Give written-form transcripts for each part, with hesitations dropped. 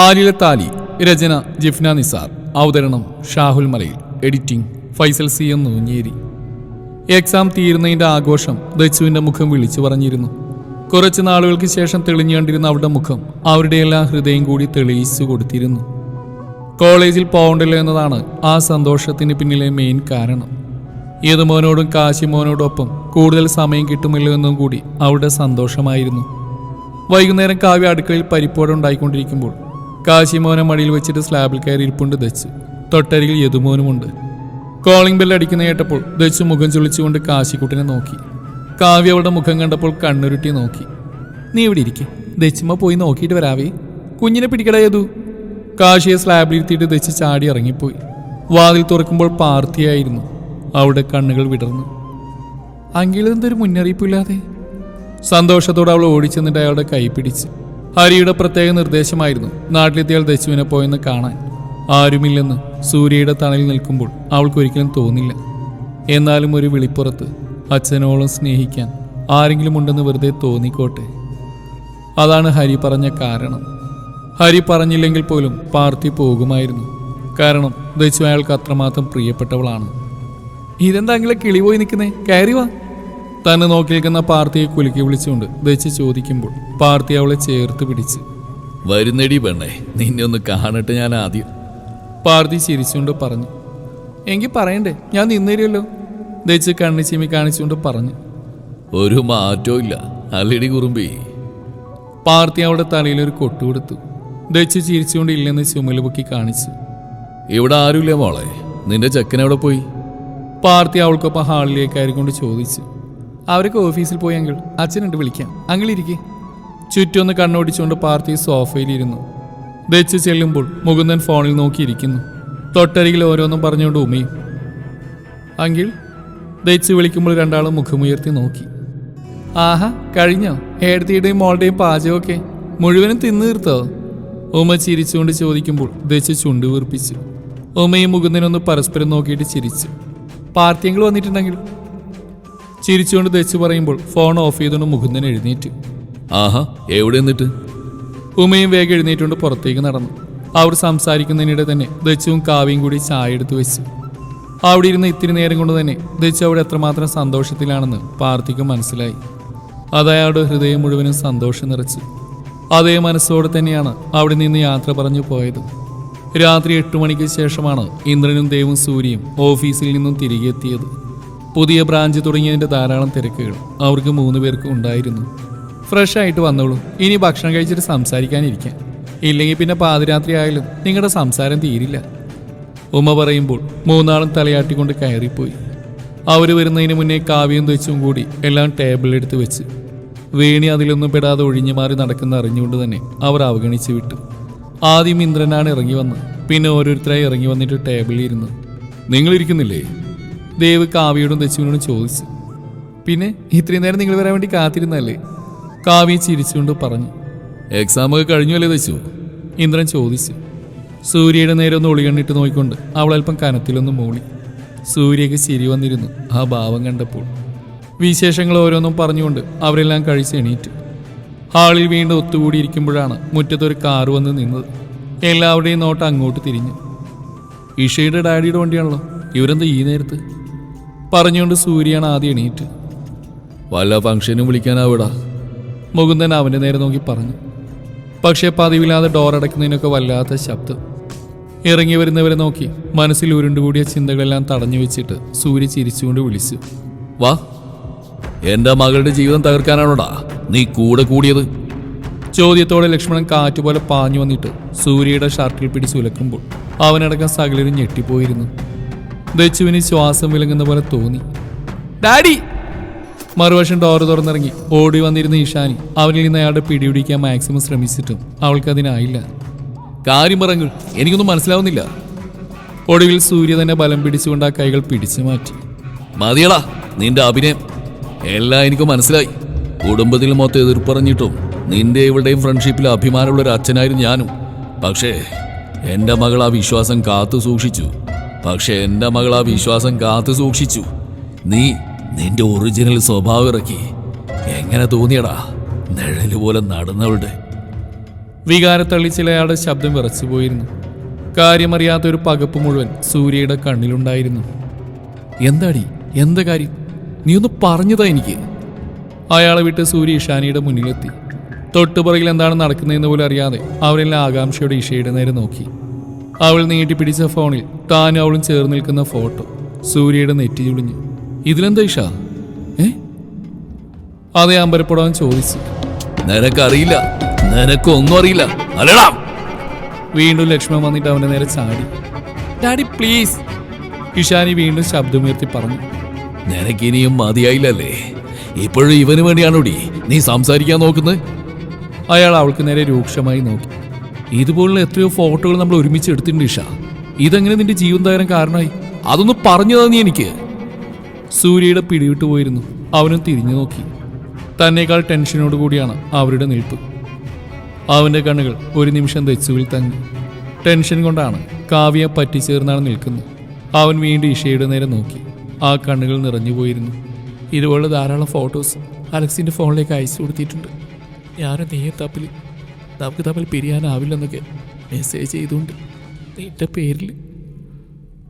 ആലിലെ താലി. രചന ജിഫ്ന നിസാർ. അവതരണം Shahul Malayil. Editing Faisal C M Noonjeri. Exam തീരുന്നതിൻ്റെ ആഘോഷം ദച്ചുവിൻ്റെ മുഖം വിളിച്ചു പറഞ്ഞിരുന്നു. കുറച്ച് നാളുകൾക്ക് ശേഷം തെളിഞ്ഞു കണ്ടിരുന്ന അവരുടെ മുഖം അവരുടെ എല്ലാ ഹൃദയം കൂടി തെളിയിച്ചു കൊടുത്തിരുന്നു. കോളേജിൽ പോകണ്ടല്ലോ എന്നതാണ് ആ സന്തോഷത്തിന് പിന്നിലെ മെയിൻ കാരണം. യദുമോനോടും കാശിമോനോടൊപ്പം കൂടുതൽ സമയം കിട്ടുമല്ലോ എന്നും കൂടി അവരുടെ സന്തോഷമായിരുന്നു. വൈകുന്നേരം കാവ്യ അടുക്കളയിൽ പരിപ്പോടെ ഉണ്ടായിക്കൊണ്ടിരിക്കുമ്പോൾ കാശിമോനെ മടിയിൽ വെച്ചിട്ട് സ്ലാബിൽ കയറി ഇരിപ്പുണ്ട് ദച്ചു. തൊട്ടരികിൽ യദുമോനുമുണ്ട്. കോളിംഗ് ബെൽ അടിക്കുന്ന കേട്ടപ്പോൾ ദച്ചു മുഖം ചുളിച്ചുകൊണ്ട് കാശിക്കുട്ടിനെ നോക്കി. കാവ്യ അവളുടെ മുഖം കണ്ടപ്പോൾ കണ്ണുരുട്ടി നോക്കി. നീ ഇവിടെ ഇരിക്കെ, ദച്ചുമ്മ പോയി നോക്കിയിട്ട് വരാവേ. കുഞ്ഞിനെ പിടിക്കട യദു. കാശിയെ സ്ലാബിലിരുത്തിയിട്ട് ദച്ചു ചാടി ഇറങ്ങിപ്പോയി. വാതിൽ തുറക്കുമ്പോൾ പാർത്തിയായിരുന്നു. അവളുടെ കണ്ണുകൾ വിടർന്നു. അങ്കിളെന്തൊരു മുന്നറിയിപ്പില്ലാതെ. സന്തോഷത്തോടെ അവൾ ഓടിച്ചെന്നിട്ട് അയാളുടെ കൈ പിടിച്ച്. ഹരിയുടെ പ്രത്യേക നിർദ്ദേശമായിരുന്നു നാട്ടിലെത്തിയാൽ ദച്ചുവിനെ പോയെന്ന് കാണാൻ. ആരുമില്ലെന്ന് സൂര്യയുടെ തണലിൽ നിൽക്കുമ്പോൾ അവൾക്കൊരിക്കലും തോന്നില്ല. എന്നാലും ഒരു വിളിപ്പുറത്ത് അച്ഛനോളം സ്നേഹിക്കാൻ ആരെങ്കിലും ഉണ്ടെന്ന് വെറുതെ തോന്നിക്കോട്ടെ. അതാണ് ഹരി പറഞ്ഞ കാരണം. ഹരി പറഞ്ഞില്ലെങ്കിൽ പോലും പാർത്തി പോകുമായിരുന്നു. കാരണം ദച്ചു അയാൾക്ക് അത്രമാത്രം പ്രിയപ്പെട്ടവളാണ്. ഇതെന്താങ്കിലെ കിളി പോയി നിൽക്കുന്നേ, കയറി വാ. തന്നെ നോക്കി നിൽക്കുന്ന പാർത്തിയെ കുലുക്കി വിളിച്ചുകൊണ്ട് ദച്ചു ചോദിക്കുമ്പോൾ പാർത്തി അവളെ ചേർത്ത് പിടിച്ച്. വരുന്നടി പെണ്ണേ, നിന്നെ ഒന്ന് കാണട്ടെ ഞാൻ ആദ്യം. പാർത്തി ചിരിച്ചുകൊണ്ട് പറഞ്ഞു. എങ്കിൽ പറയണ്ടേ, ഞാൻ നിന്നേരുമല്ലോ. ദച്ചു കണ്ണു ചിമ്മി കാണിച്ചുകൊണ്ട് പറഞ്ഞു. ഒരു മാറ്റവും ഇല്ല അല്ലടി കുറുമ്പി. പാർത്തി അവളുടെ തലയിലൊരു കൊട്ടുകൊടുത്തു. ദച്ചു ചിരിച്ചുകൊണ്ട് ഇല്ലെന്ന് ചുമല് പൊക്കി കാണിച്ചു. ഇവിടെ ആരുമില്ല മോളെ, നിന്റെ ചെക്കനെവിടെ പോയി? പാർത്തി അവൾക്കൊപ്പം ഹാളിലേക്ക് ആയിക്കൊണ്ട് ചോദിച്ചു. അവരൊക്കെ ഓഫീസിൽ പോയി അങ്കിൾ, അച്ഛനുണ്ട് വിളിക്കാം, അങ്കിൾ ഇരിക്കേ. ചുറ്റൊന്ന് കണ്ണോടിച്ചുകൊണ്ട് പാർത്തി സോഫയിലിരുന്നു. ദച്ചു ചെല്ലുമ്പോൾ മുകുന്ദൻ ഫോണിൽ നോക്കിയിരിക്കുന്നു. തൊട്ടരികിൽ ഓരോന്നും പറഞ്ഞുകൊണ്ട് ഉമയും. അങ്കിൾ. ദച്ചു വിളിക്കുമ്പോൾ രണ്ടാളും മുഖമുയർത്തി നോക്കി. ആഹാ, കഴിഞ്ഞോ? ഏടത്തിയുടെയും മോളുടെയും പാചകമൊക്കെ മുഴുവനും തിന്നു തീർത്തോ? ഉമ ചിരിച്ചുകൊണ്ട് ചോദിക്കുമ്പോൾ ദച്ചു ചുണ്ടു വീർപ്പിച്ചു. ഉമയും മുകുന്ദനൊന്ന് പരസ്പരം നോക്കിയിട്ട് ചിരിച്ചു. പാർട്ടി അങ്കിൾ വന്നിട്ടുണ്ടെങ്കിൽ. ചിരിച്ചുകൊണ്ട് ദച്ചു പറയുമ്പോൾ ഫോൺ ഓഫ് ചെയ്തുകൊണ്ട് മുകുന്ദൻ എഴുന്നേറ്റ്. ആഹാ, എവിടെ നിന്നിട്ട്? ഉമയും വേഗം എഴുന്നേറ്റുകൊണ്ട് പുറത്തേക്ക് നടന്നു. അവർ സംസാരിക്കുന്നതിനിടെ തന്നെ ദച്ചുവും കാവ്യയും കൂടി ചായ എടുത്തു വെച്ചു. അവിടെ ഇരുന്ന് ഇത്തിരി നേരം കൊണ്ട് തന്നെ ദച്ചു അവിടെ എത്രമാത്രം സന്തോഷത്തിലാണെന്ന് പാർത്തിക്ക് മനസ്സിലായി. അതയാളുടെ ഹൃദയം മുഴുവനും സന്തോഷം നിറച്ചു. അതേ മനസ്സോടെ തന്നെയാണ് അവിടെ നിന്ന് യാത്ര പറഞ്ഞു പോയത്. രാത്രി 8 മണിക്ക് ശേഷമാണ് ഇന്ദ്രനും ദേവും സൂര്യയും ഓഫീസിൽ നിന്നും തിരികെ എത്തിയത്. പുതിയ ബ്രാഞ്ച് തുടങ്ങിയതിൻ്റെ ധാരാളം തിരക്കുകൾ അവർക്ക് 3 പേർക്കും ഉണ്ടായിരുന്നു. ഫ്രഷ് ആയിട്ട് വന്നോളൂ, ഇനി ഭക്ഷണം കഴിച്ചിട്ട് സംസാരിക്കാനിരിക്കാം. ഇല്ലെങ്കിൽ പിന്നെ പാതിരാത്രി ആയാലും നിങ്ങളുടെ സംസാരം തീരില്ല. ഉമ്മ പറയുമ്പോൾ 3 തലയാട്ടിക്കൊണ്ട് കയറിപ്പോയി. അവർ വരുന്നതിന് മുന്നേ കാവ്യം ദച്ചും കൂടി എല്ലാം ടേബിളിലെടുത്ത് വെച്ച്. വേണി അതിലൊന്നും പെടാതെ ഒഴിഞ്ഞു മാറി നടക്കുന്ന അറിഞ്ഞുകൊണ്ട് തന്നെ അവർ അവഗണിച്ചു വിട്ടു. ആദ്യം ഇന്ദ്രനാണ് ഇറങ്ങി വന്ന്, പിന്നെ ഓരോരുത്തരായി ഇറങ്ങി വന്നിട്ട് ടേബിളിൽ ഇരുന്നു. നിങ്ങളിരിക്കുന്നില്ലേ? ദേവ് കാവ്യയോടും ദച്ചുവിനോടും ചോദിച്ചു. പിന്നെ ഇത്രയും നേരം നിങ്ങൾ വരാൻ വേണ്ടി കാത്തിരുന്നല്ലേ? കാവ്യ ചിരിച്ചുകൊണ്ട് പറഞ്ഞു. എക്സാമൊക്കെ കഴിഞ്ഞു അല്ലേ ദച്ചു? ഇന്ദ്രൻ ചോദിച്ചു. സൂര്യയുടെ നേരെ ഒന്ന് ഒളികണ്ണിട്ട് നോക്കിക്കൊണ്ട് അവൾ അല്പം കനത്തിലൊന്ന് മൂളി. സൂര്യക്ക് ചിരി വന്നിരുന്നു ആ ഭാവം കണ്ടപ്പോൾ. വിശേഷങ്ങൾ ഓരോന്നും പറഞ്ഞുകൊണ്ട് അവരെല്ലാം കഴിച്ച് എണീറ്റു. ഹാളിൽ വീണ്ടും ഒത്തുകൂടിയിരിക്കുമ്പോഴാണ് മുറ്റത്തൊരു കാറ് വന്ന് നിന്നത്. എല്ലാവരുടെയും നോട്ട് അങ്ങോട്ട് തിരിഞ്ഞു. ഇഷയുടെ ഡാഡിയുടെ വണ്ടിയാണല്ലോ, ഇവരെന്താ ഈ നേരത്ത്? പറഞ്ഞുകൊണ്ട് സൂര്യയാണ് ആദ്യം എണീറ്റ്. വല്ല ഫംഗ്ഷനും വിളിക്കാനാവിടാ. മുകുന്ദൻ അവൻ്റെ നേരെ നോക്കി പറഞ്ഞു. പക്ഷേ പതിവില്ലാതെ ഡോർ അടയ്ക്കുന്നതിനൊക്കെ വല്ലാത്ത ശബ്ദം. ഇറങ്ങി വരുന്നവരെ നോക്കി മനസ്സിൽ ഉരുണ്ടുകൂടിയ ചിന്തകളെല്ലാം തടഞ്ഞു വെച്ചിട്ട് സൂര്യ ചിരിച്ചുകൊണ്ട് വിളിച്ചു. വാ, എന്റെ മകളുടെ ജീവിതം തകർക്കാനാണോടാ നീ കൂടെ കൂടിയത്? ചോദ്യത്തോടെ ലക്ഷ്മണൻ കാറ്റുപോലെ പാഞ്ഞു വന്നിട്ട് സൂര്യയുടെ ഷർട്ടിൽ പിടിച്ച് ഉലക്കുമ്പോൾ അവനടക്കം സകലരും ഞെട്ടിപ്പോയിരുന്നു. ദച്ചുവിന് ശ്വാസം വിലങ്ങുന്ന പോലെ തോന്നി. ഡാഡി! മറുവശം ഡോറ് തുറന്നിറങ്ങി ഓടി വന്നിരുന്ന ഈശാനി അവനിൽ നിന്ന് അയാളുടെ പിടിപിടിക്കാൻ മാക്സിമം ശ്രമിച്ചിട്ടും അവൾക്കതിനായില്ല. കാര്യം പറങ്ങൾ, എനിക്കൊന്നും മനസ്സിലാവുന്നില്ല. ഒടുവിൽ സൂര്യ തന്നെ ബലം പിടിച്ചുകൊണ്ട് ആ കൈകൾ പിടിച്ചു മാറ്റി. മതിയടാ നിന്റെ അഭിനയം, എല്ലാം എനിക്ക് മനസ്സിലായി. കുടുംബത്തിൽ മൊത്തം എതിർപ്പറഞ്ഞിട്ടും നിന്റെ ഇവളുടെയും ഫ്രണ്ട്ഷിപ്പിൽ അഭിമാനമുള്ള ഒരു അച്ഛനായിരുന്നു ഞാനും. പക്ഷേ എൻ്റെ മകൾ ആ വിശ്വാസം കാത്തു സൂക്ഷിച്ചു. നീ നിന്റെ ഒറിജിനൽ സ്വഭാവം ഇറക്കി. എങ്ങനെ തോന്നിയടാ നിഴല് പോലെ നടന്നവളുടെ? വികാരത്തള്ളിച്ചിൽ അയാളുടെ ശബ്ദം വിറച്ചു പോയിരുന്നു. കാര്യമറിയാത്ത ഒരു പകപ്പ് മുഴുവൻ സൂര്യയുടെ കണ്ണിലുണ്ടായിരുന്നു. എന്താടി, എന്താ കാര്യം? നീ ഒന്ന് പറഞ്ഞതാ എനിക്ക്. അയാളെ വിട്ട് സൂര്യ ഇഷാനിയുടെ മുന്നിലെത്തി. തൊട്ടുപുറകിൽ എന്താണ് നടക്കുന്നതെന്ന് പോലും അറിയാതെ അവരെല്ലാം ആകാംക്ഷയോടെ ഇഷയുടെ നേരെ നോക്കി. അവൾ നീട്ടിപ്പിടിച്ച ഫോണിൽ താനും അവളും ചേർന്ന് നിൽക്കുന്ന ഫോട്ടോ. സൂര്യയുടെ നെറ്റി ചുളിഞ്ഞു. ഇതിലെന്താ ഇഷ? അതേ അമ്പരപ്പുടവൻ ചോദിച്ചു. നിനക്കറിയില്ല, നിനക്കൊന്നും അറിയില്ല അല്ലടാ. വീണ്ടും ലക്ഷ്മൺ വന്നിട്ട് അവന്റെ നേരെ ചാടി. ഡാഡി പ്ലീസ്, ഇഷാനി വീണ്ടും ശബ്ദമുയർത്തി പറഞ്ഞു. നിനക്കിനിയും മതിയായില്ലല്ലേ? ഇപ്പോഴും ഇവന് വേണ്ടിയാണോടി നീ സംസാരിക്കാൻ നോക്കുന്നത്? അയാൾ അവൾക്ക് നേരെ രൂക്ഷമായി നോക്കി. ഇതുപോലുള്ള എത്രയോ ഫോട്ടോകൾ നമ്മൾ ഒരുമിച്ച് എടുത്തിട്ടുണ്ട് ഇഷ. ഇതെങ്ങനെ നിന്റെ ജീവിതം കാരണമായി? അതൊന്ന് പറഞ്ഞു തന്നെ എനിക്ക്. സൂര്യയുടെ പിടിവിട്ടു പോയിരുന്നു. അവനും തിരിഞ്ഞു നോക്കി. തന്നേക്കാൾ ടെൻഷനോട് കൂടിയാണ് അവരുടെ നിൽപ്പ്. അവന്റെ കണ്ണുകൾ ഒരു നിമിഷം ദച്ചുവിൽ തങ്ങി. ടെൻഷൻ കൊണ്ടാണ്, കാവ്യ പറ്റിച്ചേർന്നാണ് നിൽക്കുന്നത്. അവൻ വീണ്ടും ഇഷയുടെ നേരെ നോക്കി. ആ കണ്ണുകൾ നിറഞ്ഞുപോയിരുന്നു. ഇതുപോലെ ധാരാളം ഫോട്ടോസ് അലക്സിന്റെ ഫോണിലേക്ക് അയച്ചു കൊടുത്തിട്ടുണ്ട്. ഞാനും നീ തപ്പിൽ നമുക്ക് തമ്മിൽ പിരിയാനാവില്ലെന്നൊക്കെ മെസ്സേജ് ചെയ്തുകൊണ്ട് നിന്റെ പേരിൽ.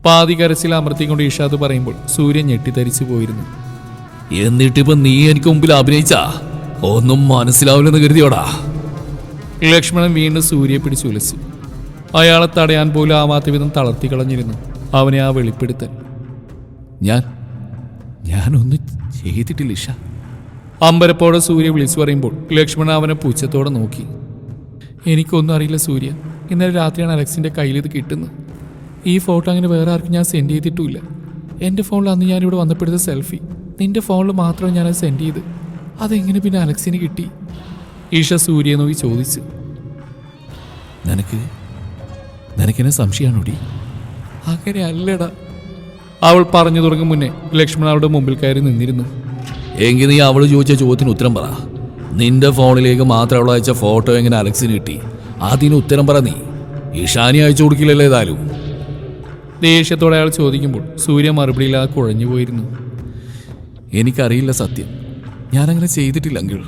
പാതി കരച്ചിൽ അമർത്തിക്കൊണ്ട് ഇഷാദ് പറയുമ്പോൾ സൂര്യൻ ഞെട്ടിത്തരിച്ചു പോയിരുന്നു. എന്നിട്ടിപ്പോ നീ എനിക്ക് മുമ്പിൽ അഭിനയിച്ചാ ഒന്നും മനസ്സിലാവില്ലെന്ന് കരുതിയോടാ? ലക്ഷ്മണൻ വീണ്ടും സൂര്യയെ പിടിച്ചുലച്ചു. അയാളെ തടയാൻ പോലും ആവാത്ത വിധം തളർത്തി കളഞ്ഞിരുന്നു അവനെ ആ വെളിപ്പെടുത്തൽ. ഞാനൊന്നും ചെയ്തിട്ടില്ല ഇഷ. അമ്പരപ്പോടെ സൂര്യ വിളിച്ചു പറയുമ്പോൾ ലക്ഷ്മണൻ അവനെ പുച്ഛത്തോടെ നോക്കി. എനിക്കൊന്നും അറിയില്ല സൂര്യ. ഇന്നലെ രാത്രിയാണ് അലക്സിന്റെ കയ്യിൽ ഇത് കിട്ടുന്നത്. ഈ ഫോട്ടോ അങ്ങനെ വേറെ ആർക്കും ഞാൻ സെൻഡ് ചെയ്തിട്ടുമില്ല. എൻ്റെ ഫോണിൽ അന്ന് ഞാനിവിടെ വന്നപ്പെടുത്ത സെൽഫി നിന്റെ ഫോണിൽ മാത്രം ഞാനത് സെൻഡ് ചെയ്ത്. അതെങ്ങനെ പിന്നെ അലക്സിന് കിട്ടി? ഈഷ സൂര്യയെ നോക്കി ചോദിച്ചു. നിനക്കെന്നെ സംശയമാണോടി? അങ്ങനെ അല്ലടാ. അവൾ പറഞ്ഞു തുടങ്ങും മുന്നേ ലക്ഷ്മണൻ അവളുടെ മുമ്പിൽ കയറി നിന്നിരുന്നു. എങ്കിൽ നീ അവള് ചോദിച്ച ചോദ്യത്തിന് ഉത്തരം പറ. നിന്റെ ഫോണിലേക്ക് മാത്രം അവൾ അയച്ച ഫോട്ടോ എങ്ങനെ അലക്സിന് കിട്ടി? അതിന് ഉത്തരം പറ. നീ ഇഷാനി അയച്ചു കൊടുക്കില്ലല്ലോ ഏതായാലും. ദേഷ്യത്തോടെ അയാൾ ചോദിക്കുമ്പോൾ സൂര്യ മറുപടിയില്ലാതെ കുഴഞ്ഞു പോയിരുന്നു. എനിക്കറിയില്ല സത്യം, ഞാനങ്ങനെ ചെയ്തിട്ടില്ല അങ്കിൾ.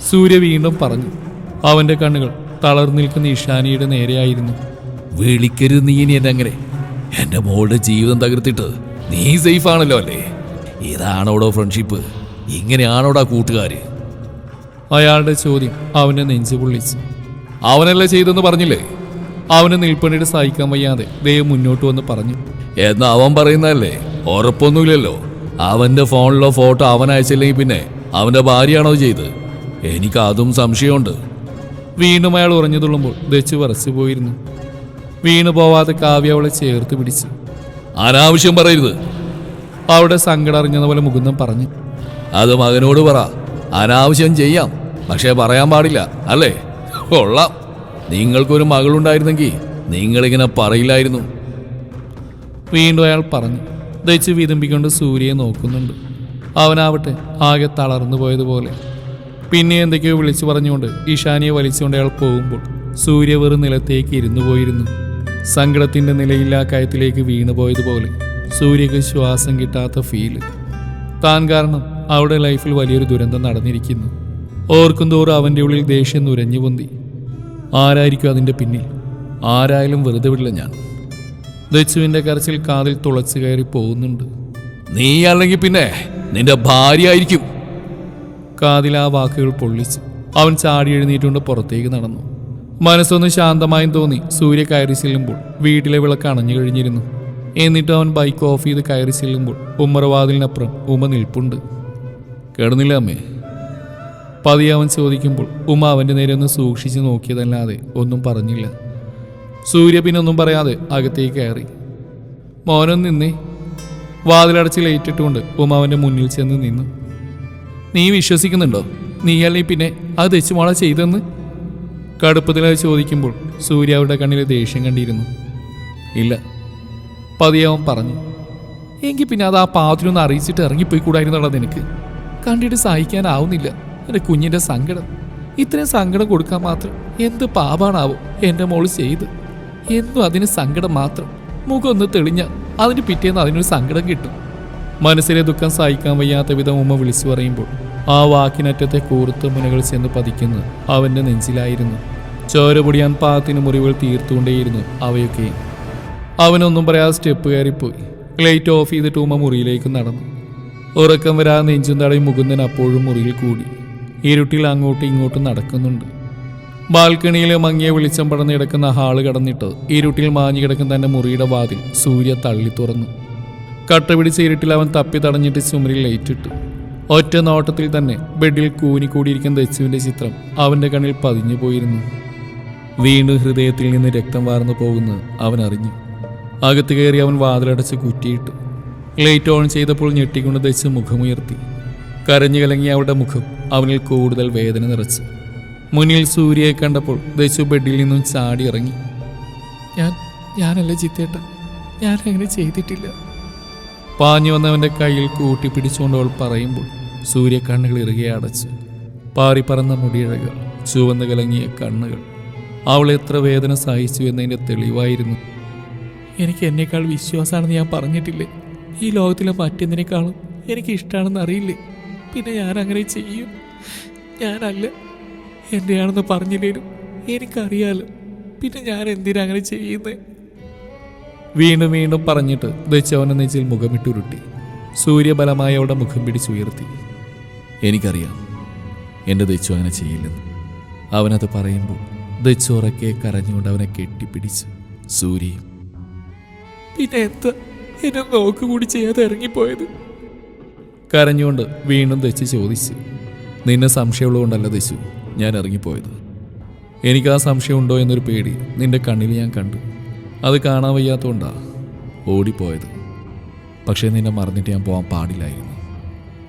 സൂര്യ വീണ്ടും പറഞ്ഞു. അവന്റെ കണ്ണുകൾ തളർന്നു നിൽക്കുന്ന ഇഷാനിയുടെ നേരെയായിരുന്നു. വിളിക്കരുത് നീ ഇനി എന്നെ അങ്ങനെ. എന്റെ മോളുടെ ജീവിതം തകർത്തിട്ട് നീ സേഫ് ആണല്ലോ അല്ലേ? ഇതാണോടോ ഫ്രണ്ട്ഷിപ്പ്? ഇങ്ങനെയാണോടാ കൂട്ടുകാര്? അയാളുടെ ചോദ്യം അവന്റെ നെഞ്ചു പൊള്ളിച്ചു. അവനല്ല ചെയ്തെന്ന് പറഞ്ഞില്ലേ? അവന് നിൽപ്പണിയുടെ സഹിക്കാൻ വയ്യാതെ ദൈവം മുന്നോട്ട് വന്ന് പറഞ്ഞു. എന്നാ അവൻ പറയുന്നതല്ലേ? ഉറപ്പൊന്നുമില്ലല്ലോ. അവന്റെ ഫോണിലോ ഫോട്ടോ അവൻ അയച്ചില്ലെങ്കിൽ പിന്നെ അവന്റെ ഭാര്യയാണോ ചെയ്ത്? എനിക്ക് അതും സംശയമുണ്ട്. വീണ്ടും അയാൾ ഉറഞ്ഞു തുള്ളുമ്പോൾ ദച്ചു വറച്ചു പോയിരുന്നു. വീണു പോവാതെ കാവ്യ അവളെ ചേർത്ത് പിടിച്ചു. അനാവശ്യം പറയരുത്. അവിടെ സങ്കടം അറിഞ്ഞതുപോലെ പോലെ മുകുന്ദൻ പറഞ്ഞു. അത് മകനോട് പറ. അനാവശ്യം ചെയ്യാം, പക്ഷേ പറയാൻ പാടില്ല അല്ലേ? കൊള്ളാം. നിങ്ങൾക്കൊരു മകളുണ്ടായിരുന്നെങ്കിൽ നിങ്ങളിങ്ങനെ പറയില്ലായിരുന്നു. വീണ്ടും അയാൾ പറഞ്ഞു. ദച്ചു വിതുമ്പിക്കൊണ്ട് സൂര്യയെ നോക്കുന്നുണ്ട്. അവനാവട്ടെ ആകെ തളർന്നു പോയതുപോലെ. പിന്നെ എന്തൊക്കെയോ വിളിച്ചു പറഞ്ഞുകൊണ്ട് ഇഷാനിയെ വലിച്ചുകൊണ്ട് അയാൾ പോകുമ്പോൾ സൂര്യ വെറും നിലത്തേക്ക് ഇരുന്നു പോയിരുന്നു. സങ്കടത്തിന്റെ നിലയില്ലാ കയത്തിലേക്ക് വീണുപോയതുപോലെ സൂര്യക്ക് ശ്വാസം കിട്ടാത്ത ഫീല്. താൻ കാരണം അവളുടെ ലൈഫിൽ വലിയൊരു ദുരന്തം നടന്നിരിക്കുന്നു. ഓർക്കും തോറും അവൻ്റെ ഉള്ളിൽ ദേഷ്യം നുരഞ്ഞു പൊന്തി. ആരായിരിക്കും അതിൻ്റെ പിന്നിൽ? ആരായാലും വെറുതെ വിടില്ല ഞാൻ. ദച്ചുവിൻ്റെ കരച്ചിൽ കാതിൽ തുളച്ചു കയറി പോകുന്നുണ്ട്. നീ അല്ലെങ്കിൽ പിന്നെ നിന്റെ ഭാര്യ ആയിരിക്കും. കാതിൽ ആ വാക്കുകൾ പൊള്ളിച്ചു. അവൻ ചാടി എഴുന്നേറ്റുകൊണ്ട് പുറത്തേക്ക് നടന്നു. മനസ്സൊന്ന് ശാന്തമായും തോന്നി. സൂര്യ കയറി ചെല്ലുമ്പോൾ വീട്ടിലെ വിളക്ക് അണഞ്ഞു കഴിഞ്ഞിരുന്നു. എന്നിട്ട് അവൻ ബൈക്ക് ഓഫ് ചെയ്ത് കയറി ചെല്ലുമ്പോൾ ഉമ്മറവാതിലിനപ്പുറം ഉമ്മ നിൽപ്പുണ്ട്. കിടന്നില്ല അമ്മേ? പതിയെ അവൻ ചോദിക്കുമ്പോൾ ഉമ്മ അവൻ്റെ നേരെ ഒന്ന് സൂക്ഷിച്ച് നോക്കിയതല്ലാതെ ഒന്നും പറഞ്ഞില്ല. സൂര്യ പിന്നെ ഒന്നും പറയാതെ അകത്തേക്ക് കയറി. മോനൊന്ന് നിന്നേ. വാതിലടച്ച് ലൈറ്റിട്ടുകൊണ്ട് ഉമ്മ അവൻ്റെ മുന്നിൽ ചെന്ന് നിന്നു. നീ വിശ്വസിക്കുന്നുണ്ടോ? നീയല്ലേ പിന്നെ അത് ദച്ചുമോളെ ചെയ്തെന്ന്? കടുപ്പത്തിലായി ചോദിക്കുമ്പോൾ സൂര്യ അവരുടെ കണ്ണിലെ ദേഷ്യം കണ്ടിരുന്നു. ഇല്ല, പതിയെ അവൻ പറഞ്ഞു. എങ്കിൽ പിന്നെ അത് ആ പാവത്തിനൊന്ന് അറിയിച്ചിട്ട് ഇറങ്ങിപ്പോയി കൂടായിരുന്നുള്ള നിനക്ക്? കണ്ടിട്ട് സഹിക്കാനാവുന്നില്ല എൻ്റെ കുഞ്ഞിൻ്റെ സങ്കടം. ഇത്രയും സങ്കടം കൊടുക്കാൻ മാത്രം എന്ത് പാപാണാവോ എൻ്റെ മോള് ചെയ്ത്? എന്നും അതിന് സങ്കടം മാത്രം. മുഖം ഒന്ന് തെളിഞ്ഞ അതിന് പിറ്റേന്ന് അതിനൊരു സങ്കടം കിട്ടും. മനസ്സിലെ ദുഃഖം സഹിക്കാൻ വയ്യാത്ത വിധം ഉമ്മ വിളിച്ചു പറയുമ്പോൾ ആ വാക്കിനറ്റത്തെ കൂർത്ത മുനകൾ ചെന്ന് പതിക്കുന്നത് അവൻ്റെ നെഞ്ചിലായിരുന്നു. ചോര പൊടിയാൻ പാത്തിന് മുറിവുകൾ തീർത്തുകൊണ്ടേയിരുന്നു അവയൊക്കെ. അവനൊന്നും പറയാതെ സ്റ്റെപ്പ് കയറിപ്പോയി. ലൈറ്റ് ഓഫ് ചെയ്തിട്ട് ഉമ്മ മുറിയിലേക്ക് നടന്നു. ഉറക്കം വരാതെ നെഞ്ചും തടയും മുകുന്ദൻ അപ്പോഴും മുറിയിൽ കൂടി. ഇരുട്ടിൽ അങ്ങോട്ടും ഇങ്ങോട്ടും നടക്കുന്നുണ്ട്. ബാൽക്കണിയിലെ മങ്ങിയ വെളിച്ചം പടർന്ന് കിടക്കുന്ന ഹാള് കടന്നിട്ട് ഇരുട്ടിൽ മാഞ്ഞു കിടക്കുന്ന തന്റെ മുറിയുടെ വാതിൽ സൂര്യ തള്ളി തുറന്നു. കട്ട പിടിച്ച ഇരുട്ടിൽ അവൻ തപ്പി തടഞ്ഞിട്ട് ചുമരിൽ ലൈറ്റിട്ടു. ഒറ്റ നോട്ടത്തിൽ തന്നെ ബെഡിൽ കൂനിക്കൂടിയിരിക്കുന്ന ദച്ചുവിന്റെ ചിത്രം അവന്റെ കണ്ണിൽ പതിഞ്ഞു പോയിരുന്നു. വീണ്ടും ഹൃദയത്തിൽ നിന്ന് രക്തം വാർന്നു പോകുന്നത് അവൻ അറിഞ്ഞു. അകത്ത് കയറി അവൻ വാതിലടച്ച് കുറ്റിയിട്ടു. ലൈറ്റ് ഓൺ ചെയ്തപ്പോൾ ഞെട്ടിക്കൊണ്ട് ദച്ചു മുഖമുയർത്തി. കരഞ്ഞു കലങ്ങി അവളുടെ മുഖം അവനിൽ കൂടുതൽ വേദന നിറച്ചു. മുന്നിൽ സൂര്യയെ കണ്ടപ്പോൾ ദച്ചു ബെഡിൽ നിന്നും ചാടി ഇറങ്ങി. ഞാനല്ല ചിത്തേട്ട, ഞാൻ അങ്ങനെ ചെയ്തിട്ടില്ല. പാഞ്ഞു വന്നവന്റെ കയ്യിൽ കൂട്ടിപ്പിടിച്ചുകൊണ്ട് അവൾ പറയുമ്പോൾ സൂര്യ കണ്ണുകൾ ഇറുകെ അടച്ചു. പാറിപ്പറന്ന മുടിയിഴകൾ, ചുവന്ന് കലങ്ങിയ കണ്ണുകൾ അവൾ എത്ര വേദന സഹിച്ചു എന്നതിൻ്റെ തെളിവായിരുന്നു. എനിക്ക് എന്നേക്കാൾ വിശ്വാസമാണെന്ന് ഞാൻ പറഞ്ഞിട്ടില്ലേ? ഈ ലോകത്തിലെ മറ്റെന്തിനേക്കാളും എനിക്ക് ഇഷ്ടമാണെന്ന് അറിയില്ലേ? പിന്നെ ഞാൻ അങ്ങനെ ചെയ്യും. ഞാനല്ല, എൻ്റെയാണെന്ന് പറഞ്ഞില്ലേലും എനിക്കറിയാലോ. പിന്നെ ഞാൻ എന്തിനാ അങ്ങനെ ചെയ്യുന്നത്? വീണ്ടും വീണ്ടും പറഞ്ഞിട്ട് ദച്ചവന്റെ നെഞ്ചിൽ മുഖമിട്ടുരുട്ടി. സൂര്യബലമായി അവളുടെ മുഖം പിടിച്ചുയർത്തി. എനിക്കറിയാം എൻ്റെ ദച്ചു അങ്ങനെ ചെയ്യില്ലെന്ന്. അവനത് പറയുമ്പോൾ ദച്ചുറക്കെ കരഞ്ഞുകൊണ്ട് അവനെ കെട്ടിപ്പിടിച്ചു. സൂര്യയും പിന്നെ എന്താ എന്നെ നോക്കുകൂടി ചെയ്യാതെ ഇറങ്ങിപ്പോയത്? കരഞ്ഞുകൊണ്ട് വീണ്ടും ദച്ചു ചോദിച്ചു. നിന്നെ സംശയമുള്ളതുകൊണ്ടല്ല ദച്ചു ഞാൻ ഇറങ്ങിപ്പോയത്. എനിക്ക് ആ സംശയമുണ്ടോ എന്നൊരു പേടി നിന്റെ കണ്ണിൽ ഞാൻ കണ്ടു. അത് കാണാൻ വയ്യാത്തതുകൊണ്ടാ ഓടിപ്പോയത്. പക്ഷേ നിന്നെ മറന്നിട്ട് ഞാൻ പോകാൻ പാടില്ലായിരുന്നു.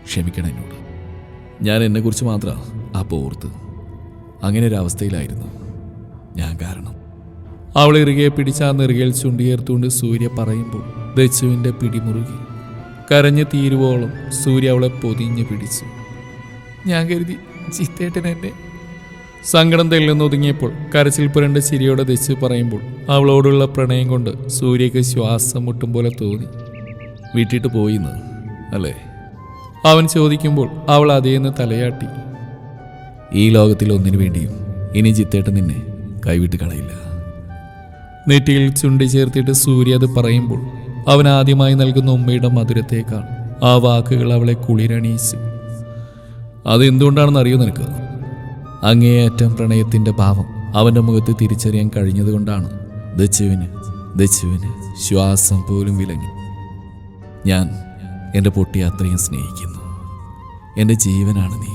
ക്ഷമിക്കണം എന്നോട്. ഞാൻ എന്നെക്കുറിച്ച് മാത്രമാണ് അപ്പോൾ ഓർത്ത്. അങ്ങനെ ഒരു അവസ്ഥയിലായിരുന്നു ഞാൻ കാരണം. അവളെ ഇറുകെ പിടിച്ച ആ നെറുകയിൽ ചുണ്ടിയേർത്തുകൊണ്ട് സൂര്യ പറയുമ്പോൾ ദച്ചുവിൻ്റെ പിടിമുറുകി. കരഞ്ഞ് തീരുവോളം സൂര്യ അവളെ പൊതിഞ്ഞ് പിടിച്ചു. ഞാൻ കരുതി ചിത്തേട്ടൻ എന്നെ. സങ്കടം തെല്ലെന്നൊതുങ്ങിയപ്പോൾ കരച്ചിൽ പുരണ്ട ചിരിയോടെ ദച്ചു പറയുമ്പോൾ അവളോടുള്ള പ്രണയം കൊണ്ട് സൂര്യക്ക് ശ്വാസം മുട്ടും പോലെ തോന്നി. വിട്ടിട്ട് പോയിന്ന് അല്ലേ? അവൻ ചോദിക്കുമ്പോൾ അവൾ അതേന്ന് തലയാട്ടി. ഈ ലോകത്തിൽ ഒന്നിനു വേണ്ടിയും ഇനി ചിത്തേട്ടൻ നിന്നെ കൈവിട്ട് കളയില്ല. നെറ്റിയിൽ ചുണ്ടി ചേർത്തിട്ട് സൂര്യ അത് പറയുമ്പോൾ അവൻ ആദ്യമായി നൽകുന്ന ഉമ്മയുടെ മധുരത്തേക്കാൾ ആ വാക്കുകൾ അവളെ കുളിരണിയിച്ചു. അതെന്തുകൊണ്ടാണെന്ന് അറിയോ നിനക്ക്? അങ്ങേയറ്റം പ്രണയത്തിൻ്റെ ഭാവം അവൻ്റെ മുഖത്ത് തിരിച്ചറിയാൻ കഴിഞ്ഞതുകൊണ്ടാണ്. ദച്ചുവിന് ശ്വാസം പോലും വിലങ്ങി. ഞാൻ എൻ്റെ പൊട്ടിയെ അത്രയും സ്നേഹിക്കുന്നു. എൻ്റെ ജീവനാണ് നീ.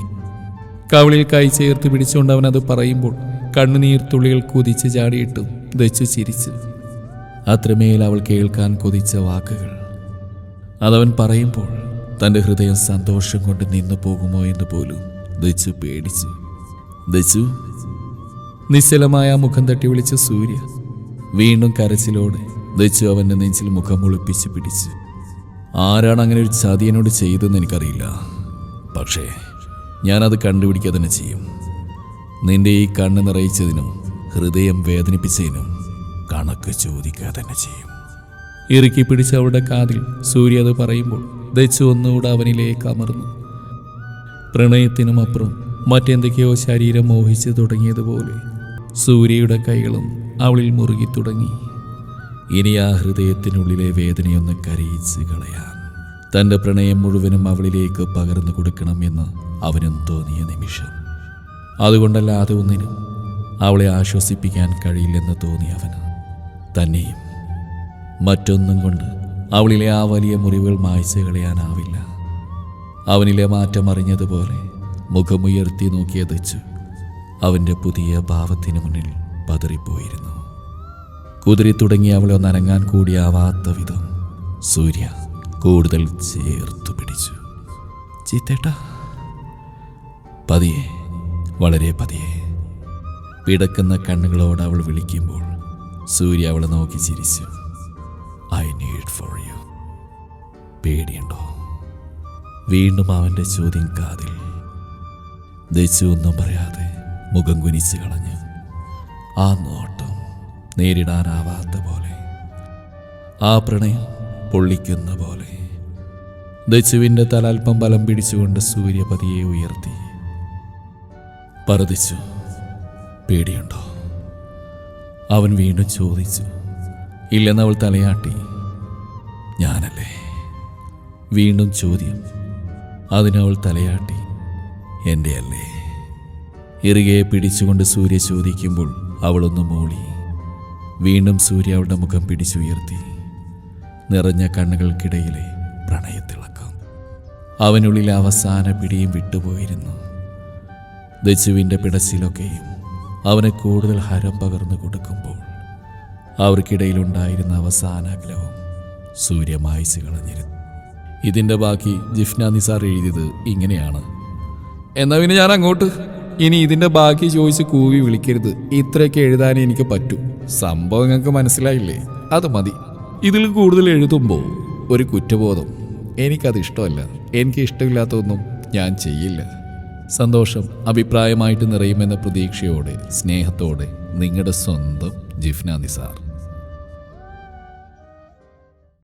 കവിളിൽ കൈ ചേർത്ത് പിടിച്ചുകൊണ്ട് അവനത് പറയുമ്പോൾ കണ്ണുനീർത്തുള്ളികൾ കുതിച്ച് ചാടിയിട്ടും ദച്ചു ചിരിച്ചു. അത്രമേൽ അവൾ കേൾക്കാൻ കൊതിച്ച വാക്കുകൾ. അതവൻ പറയുമ്പോൾ തൻ്റെ ഹൃദയം സന്തോഷം കൊണ്ട് നിന്നു പോകുമോ എന്ന് പോലും ദച്ചു പേടിച്ചു. ദച്ചു, നിശ്ചലമായ മുഖം തട്ടി വിളിച്ച സൂര്യ. വീണ്ടും കരച്ചിലോടെ ദച്ചു അവൻ്റെ നെഞ്ചിൽ മുഖം ഒളിപ്പിച്ച് പിടിച്ചു. ആരാണ് അങ്ങനെ ഒരു ചതിയനോട് ചെയ്തതെന്ന് എനിക്കറിയില്ല. പക്ഷേ ഞാനത് കണ്ടുപിടിക്കുക തന്നെ ചെയ്യും. നിന്റെ ഈ കണ്ണ് നിറയിച്ചതിനും ഹൃദയം വേദനിപ്പിച്ചതിനും കണക്ക് ചോദിക്കുക തന്നെ ചെയ്യും. ഇറുക്കി പിടിച്ച അവളുടെ കാതിൽ സൂര്യ അത് പറയുമ്പോൾ ദച്ചു ഒന്നുകൂടെ അവനിലേക്ക് അമർന്നു. പ്രണയത്തിനും അപ്പുറം മറ്റെന്തൊക്കെയോ ശരീരം മോഹിച്ചു തുടങ്ങിയതുപോലെ സൂര്യയുടെ കൈകളും അവളിൽ മുറുകി തുടങ്ങി. ഇനി ആ ഹൃദയത്തിനുള്ളിലെ വേദനയൊന്ന് കരയിച്ച് കളയാൻ തൻ്റെ പ്രണയം മുഴുവനും അവളിലേക്ക് പകർന്നു കൊടുക്കണമെന്ന് അവനും തോന്നിയ നിമിഷം. അതുകൊണ്ടല്ലാതെ ഒന്നിനും അവളെ ആശ്വസിപ്പിക്കാൻ കഴിയില്ലെന്ന് തോന്നി അവന്. തന്നെയും മറ്റൊന്നും കൊണ്ട് അവളിലെ ആ വലിയ മുറിവുകൾ മായ്ച്ചു കളയാനാവില്ല. അവനിലെ മാറ്റം അറിഞ്ഞതുപോലെ മുഖമുയർത്തി നോക്കിയ ദച്ചു അവൻ്റെ പുതിയ ഭാവത്തിന് മുന്നിൽ പതറിപ്പോയിരുന്നു. കുതിരി തുടങ്ങി അവളെ ഒന്നനങ്ങാൻ കൂടിയാവാത്ത വിധം സൂര്യ കൂടുതൽ ചേർത്തു പിടിച്ചു. ചീത്തേട്ടാ. പതിയെ, വളരെ പതിയെ പിടക്കുന്ന കണ്ണുകളോട് അവൾ വിളിക്കുമ്പോൾ സൂര്യ അവളെ നോക്കി ചിരിച്ചു. I need for you. പേടിയുണ്ടോ? വീണ്ടും അവൻ്റെ ചോദ്യം കാതിൽ. ദച്ചു ഒന്നും പറയാതെ മുഖം കുനിച്ച് കളഞ്ഞു. ആ നോട്ടം നേരിടാനാവാത്ത പോലെ, ആ പ്രണയം പൊള്ളിക്കുന്ന പോലെ. ദച്ചുവിൻ്റെ തല അല്പം ബലം പിടിച്ചുകൊണ്ട് സൂര്യപതിയെ ഉയർത്തി. പറദിച്ചു, പേടിയുണ്ടോ? അവൻ വീണ്ടും ചോദിച്ചു. ഇല്ലെന്നവൾ തലയാട്ടി. ഞാനല്ലേ? വീണ്ടും ചോദ്യം. അതിനവൾ തലയാട്ടി. എൻ്റെ അല്ലേ? ഇറുകെ പിടിച്ചുകൊണ്ട് സൂര്യ ചോദിക്കുമ്പോൾ അവളൊന്ന് മൂളി. വീണ്ടും സൂര്യ അവളുടെ മുഖം പിടിച്ചുയർത്തി. നിറഞ്ഞ കണ്ണുകൾക്കിടയിലെ പ്രണയത്തിളക്കം. അവനുള്ളിൽ അവസാന പിടിയും വിട്ടുപോയിരുന്നു. ദച്ചുവിൻ്റെ പിടച്ചിലൊക്കെയും അവന് കൂടുതൽ ഹരം പകർന്നു കൊടുക്കുമ്പോൾ അവർക്കിടയിലുണ്ടായിരുന്ന അവസാന അകലവും സൂര്യ മായ്ച്ചു കളഞ്ഞിരുന്നു. ഇതിൻ്റെ ബാക്കി ജിഫ്ന നിസാർ എഴുതിയത് ഇങ്ങനെയാണ്. എന്നാ പിന്നെ ഞാൻ അങ്ങോട്ട്. ഇനി ഇതിൻ്റെ ബാക്കി ചോദിച്ച് കൂവി വിളിക്കരുത്. ഇത്രയൊക്കെ എഴുതാനേ എനിക്ക് പറ്റൂ. സംഭവം നിങ്ങൾക്ക് മനസ്സിലായില്ലേ? അത് മതി. ഇതിൽ കൂടുതൽ എഴുതുമ്പോൾ ഒരു കുറ്റബോധം. എനിക്കത് ഇഷ്ടമല്ല. എനിക്ക് ഇഷ്ടമില്ലാത്തതൊന്നും ഞാൻ ചെയ്യില്ല. സന്തോഷം അഭിപ്രായമായിട്ട് നിറയുമെന്ന പ്രതീക്ഷയോടെ സ്നേഹത്തോടെ നിങ്ങളുടെ സ്വന്തം ജിഫ്ന നിസാർ.